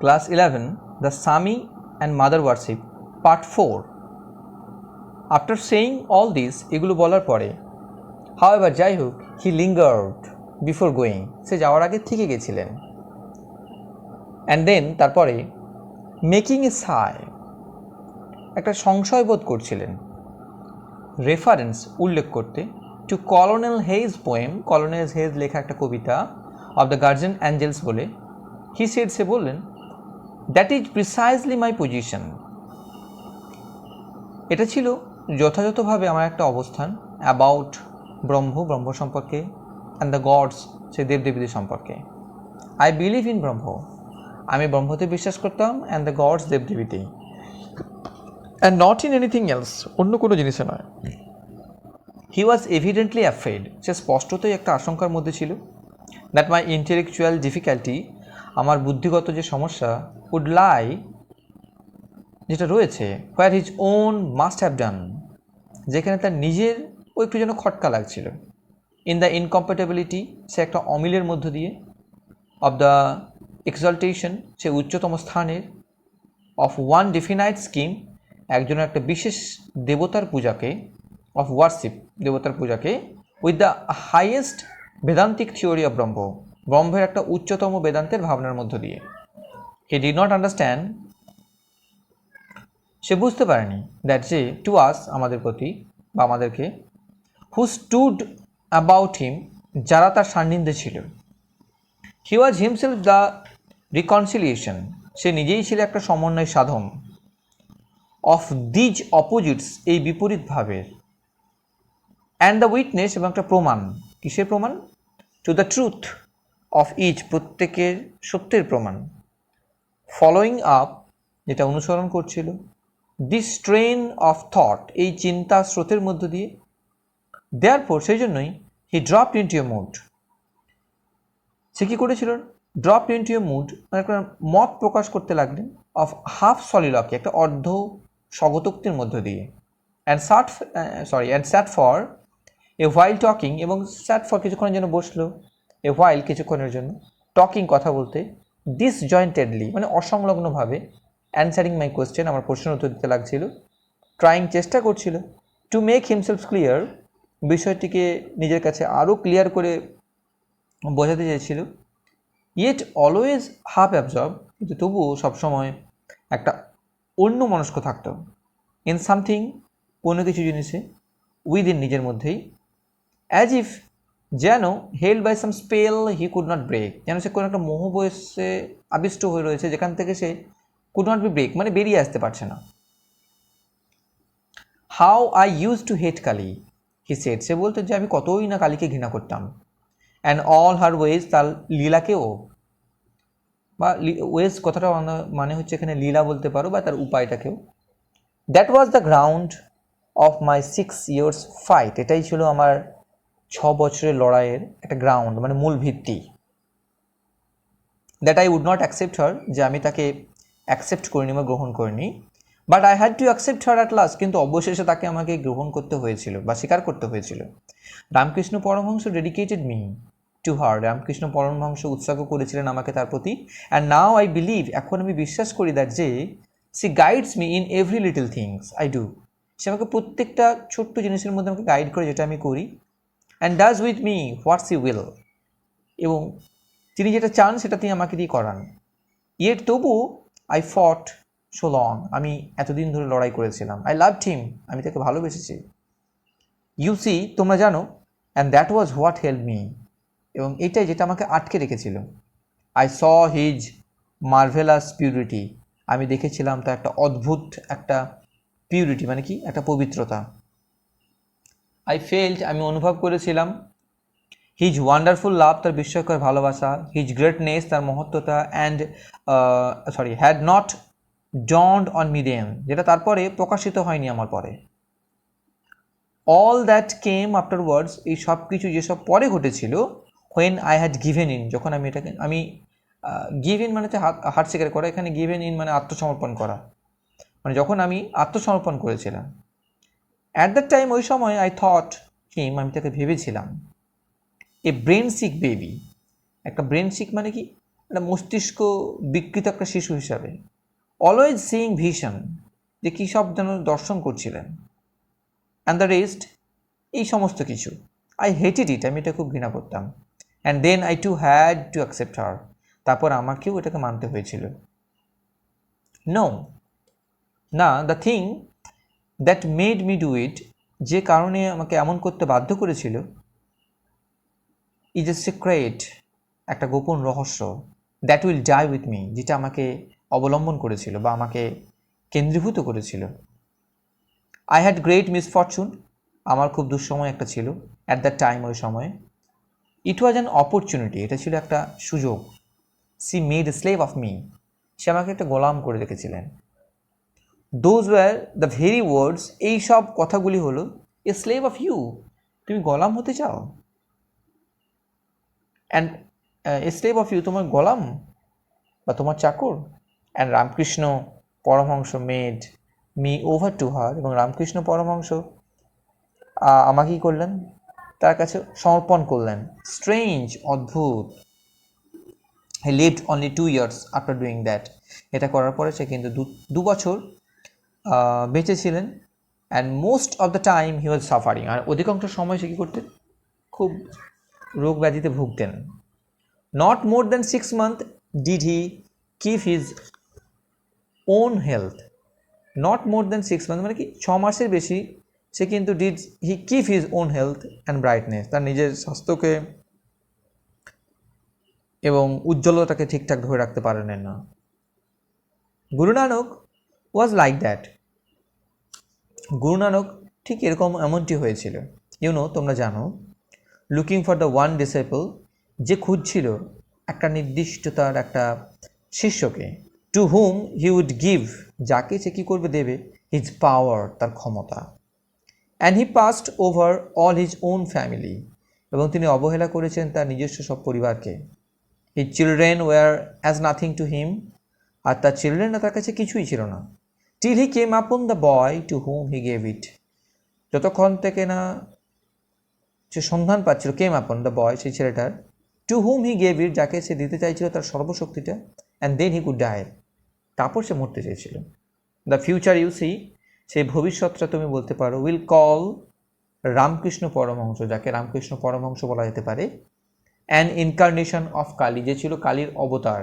Class 11, The Sami and Mother Worship, Part 4. After saying all this, এগুলো বলার পরে, however, যাই হোক, he lingered before going. সে যাওয়ার আগে থেকে গেছিলেন। And then তারপরে making a sigh, একটা সংশয় বোধ করছিলেন। রেফারেন্স উল্লেখ করতে to Colonel Hay's poem, Colonel Hay's লেখা একটা কবিতা অফ দ্য গার্জিয়ান অ্যাঞ্জেলস বলে, হি সেড, সে বললেন, that is precisely my position, এটা ছিল যথাযথভাবে আমার একটা অবস্থান অ্যাবাউট ব্রহ্ম সম্পর্কে, অ্যান্ড দ্য গডস, সে দেবদেবীদের সম্পর্কে। আই বিলিভ ইন ব্রহ্ম, আমি ব্রহ্মতে বিশ্বাস করতাম, অ্যান্ড দ্য গডস, দেবদেবীতে, and not in anything else, অন্য কোনো জিনিসে নয়। হি ওয়াজ এভিডেন্টলি অ্যাফ্রেড, সে স্পষ্টতই একটা আশঙ্কার মধ্যে ছিল, দ্যাট মাই ইন্টেলেকচুয়াল ডিফিকাল্টি, আমার বুদ্ধিগত যে সমস্যা, উড লাই, যেটা রয়েছে, where his own must have done, যেখানে তার নিজের ও একটু যেন খটকা লাগছিল, ইন দ্য ইনকম্প্যাটেবিলিটি, সে একটা অমিলের মধ্য দিয়ে, অফ দ্য এক্সাল্টেশন, সে উচ্চতম স্থানের, অফ ওয়ান ডেফিনাইট স্কিম, একজনের একটা বিশেষ দেবতার পূজাকে, অফ ওয়ার্শিপ, দেবতার পূজাকে, with the highest Vedantic theory of Brahman, ব্রহ্মের একটা উচ্চতম বেদান্তের ভাবনার মধ্য দিয়ে। হি ডিড নট আন্ডারস্ট্যান্ড, সে বুঝতে পারেনি, দ্যাট যে টু আস, আমাদের প্রতি বা আমাদেরকে, হু স্টুড অ্যাবাউট হিম, যারা তার সান্নিধ্যে ছিল, হি ওয়াজ হিমসেলফ দ্য রিকনসিলিয়েশন, সে নিজেই ছিল একটা সমন্বয় সাধন, অফ দিজ অপোজিটস, এই বিপরীত ভাবের, অ্যান্ড দ্য উইটনেস, এবং একটা প্রমাণ, কিসের প্রমাণ, to the truth of each, প্রত্যেকের সত্যের প্রমাণ, ফলোয়িং আপ, যেটা অনুসরণ করছিল, দিস ট্রেন অফ থট, এই চিন্তা স্রোতের মধ্য দিয়ে, দেয়ারফর, সেই জন্যই, হি ড্রপড ইনটু এ মুড, সে কী করেছিল, ড্রপড ইনটু এ মুড, মানে একটা মত প্রকাশ করতে লাগলেন, অফ হাফ সলিলকি, একটা অর্ধ স্বগতোক্তির মধ্য দিয়ে, and sat for a while talking, এবং স্যাট ফর কিছুক্ষণের জন্য বসলো, এ হোয়াইল কিছুক্ষণের জন্য, টকিং কথা বলতে, ডিসজয়েন্টেডলি মানে অসংলগ্নভাবে, অ্যান্সারিং মাই কোয়েশ্চেন, আমার প্রশ্নের উত্তর দিতে লাগছিল, ট্রাইং, চেষ্টা করছিল, টু মেক হিমসেলফ ক্লিয়ার, বিষয়টিকে নিজের কাছে আরও ক্লিয়ার করে বোঝাতে চেয়েছিল, ইয়েট অলওয়েজ হাফ অ্যাবজর্ব, কিন্তু তবুও সবসময় একটা অন্য মনস্ক থাকতো, ইন সামথিং, কোনো কিছু জিনিসে, উইদিন, নিজের মধ্যেই, অ্যাজ ইফ, যেন, held by some spell he could not break, যেন সে কোনো একটা মোহবশে আবিষ্ট হয়ে রয়েছে, যেখান থেকে সে কুড নট বি ব্রেক, মানে বেরিয়ে আসতে পারছে না। How I use to hate Kali, he said, সে বলতো যে আমি কতই না কালীকে ঘৃণা করতাম, অ্যান্ড অল হার ওয়েজ, তার লীলাকেও, বা ওয়েজ কথাটা মানে হচ্ছে এখানে লীলা বলতে পারো, বা তার উপায়টাকেও। That was the ground of my 6 years fight, এটাই ছিল আমার 6 বছরের লড়াইয়ের একটা গ্রাউন্ড, মানে মূল ভিত্তি। That I would not accept her, যে আমি তাকে অ্যাকসেপ্ট করিনি বা গ্রহণ করিনি, but I had to accept her at last, কিন্তু অবশেষে তাকে আমাকে গ্রহণ করতে হয়েছিল বা স্বীকার করতে হয়েছিল। Ramakrishna Paramahansa dedicated me to her, Ramakrishna Paramahansa উৎসর্গ করেছিলেন আমাকে তার প্রতি, অ্যান্ড নাও আই বিলিভ, এখন আমি বিশ্বাস করি, দ্যাট যে she guides me in every little things I do, সে আমাকে প্রত্যেকটা ছোট্ট জিনিসের মধ্যে আমাকে গাইড করে, যেটা আমি করি, and does with me what's he will, এবং তিনি যেটা চান সেটা তিনি আমাকে দিয়ে করান। ইয়েট, তবু, আই ফট সো লং, আমি এতদিন ধরে লড়াই করেছিলাম, আই লাভড হিম, আমি তাকে ভালোবেসেছি, ইউ সি, তোমরা জানো, and that was what help me, এবং এটাই যেটা আমাকে আটকে রেখেছিল। I saw his marvellous purity, আমি দেখেছিলাম তার একটা অদ্ভুত একটা পিউরিটি, মানে কি, একটা পবিত্রতা। আই ফেল্ট, আমি অনুভব করেছিলাম, হিজ ওয়ান্ডারফুল লাভ, তার বিস্ময়কর ভালোবাসা, হিজ গ্রেটনেস, তার মহত্বতা, and had not dawned on me then, যেটা তারপরে প্রকাশিত হয়নি আমার পরে। অল দ্যাট কেম আফটারওয়ার্ডস, এই সব কিছু যেসব পরে ঘটেছিল, when I had given in, যখন আমি এটাকে, আমি গিভ ইন মানে হাত স্বীকার করা, এখানে গিভেন ইন মানে আত্মসমর্পণ করা, মানে যখন আমি আত্মসমর্পণ করেছিলাম। অ্যাট দ্যাট টাইম, ওই সময়, আই থট হিম, আমি তাকে ভেবেছিলাম, এ ব্রেন সিক বেবি, একটা ব্রেন সিক মানে কি, একটা মস্তিষ্ক বিকৃত একটা শিশু হিসাবে, অলওয়েজ সিইং ভিশন, যে কী সব যেন দর্শন করছিলেন, অ্যান্ড দ্য রেস্ট, এই সমস্ত কিছু। আই হেটেড ইট, আমি এটা খুব ঘৃণা করতাম। And then I too had to accept her, তারপর আমাকেও এটাকে মানতে হয়েছিল। নো, না, the thing that made me do it, যে কারণে আমাকে এমন করতে বাধ্য করেছিল, ইজ এ সিক্রেট, একটা গোপন রহস্য, that will die with me, যেটা আমাকে অবলম্বন করেছিল বা আমাকে কেন্দ্রীভূত করেছিল। আই হ্যাড গ্রেট মিসফরচুন, আমার খুব দুঃসময় একটা ছিল অ্যাট দ্যাট টাইম, ওই সময়ে। ইট ওয়াজ অ্যান অপরচুনিটি, এটা ছিল একটা সুযোগ। She made a slave of me, সে আমাকে একটা গোলাম করে রেখেছিলেন। Those were the very words, এই সব কথাগুলি হলো এ স্লেভ অফ ইউ, তুমি গোলাম হতে চাও, and a slave of you, তোমার গোলাম বা তোমার চাকর। And Ramakrishna Paramahansa made me over to her, এবং রামকৃষ্ণ পরমহংস আমাকে কী করলেন, তার কাছে সমর্পণ করলেন। স্ট্রেঞ্জ, অদ্ভুত। He lived only 2 years after doing that, এটা করার পরে সে কিন্তু 2 বছর বেঁচে ছিলেন। And most of the time he was suffering, আর অধিকাংশ সময় সে কী করতেন, খুব রোগ ব্যাধিতে ভুগতেন। Not more than 6 months did he keep his own health, not more than 6 months মানে কি 6 মাসের বেশি সে কিন্তু did he keep his own health and brightness, তার নিজের স্বাস্থ্যকে এবং উজ্জ্বলতাকে ঠিকঠাক ধরে রাখতে পারেন না। Guru Nanak was like that, Guru Nanak ঠিক এমনটি হয়েছিল। তোমরা জানো, looking for the one disciple, যে খুঁজছিল একটা নির্দিষ্ট তার একটা শিষ্যকে, to whom he would give, যাকে সে কী করবে, দেবে, হিজ পাওয়ার, তার ক্ষমতা। And he passed over all his own family, এবং তিনি অবহেলা করেছেন তার নিজস্ব সব পরিবারকে। His children were as nothing to him, আর তার চিলড্রেনরা তার কাছে কিছুই ছিল না। Till he came upon the boy to whom he gave it, যতক্ষণ থেকে না সে সন্ধান পাচ্ছিল, কেম আপন দ্য বয়, সেই ছেলেটার, টু হুম হি গেভ ইট, যাকে সে দিতে চাইছিল তার সর্বশক্তিটা। And then he could die, তারপর সে মরতে চেয়েছিল। দ্য ফিউচার ইউ সি, সেই ভবিষ্যৎটা তুমি বলতে পারো, উইল কল রামকৃষ্ণ পরমহংস, যাকে রামকৃষ্ণ পরমহংস বলা যেতে পারে, অ্যান ইনকার্নেশন অফ কালী, যে ছিল কালীর অবতার।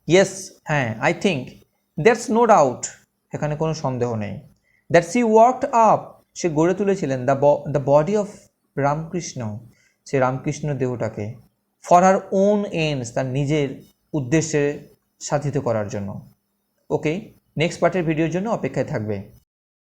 ইয়েস, হ্যাঁ, I think, that's no doubt, এখানে কোনো সন্দেহ নেই। দ্যাট সি ওয়ার্কড আপ, সে গড়ে তুলেছিলেন দ্য বডি অফ রামকৃষ্ণ, সে রামকৃষ্ণ দেহটাকে, ফর হার ওন এন্ডস, তার নিজের উদ্দেশ্যে সাধিত করার জন্য। ওকে, নেক্সট পার্টের ভিডিওর জন্য অপেক্ষায় থাকবে।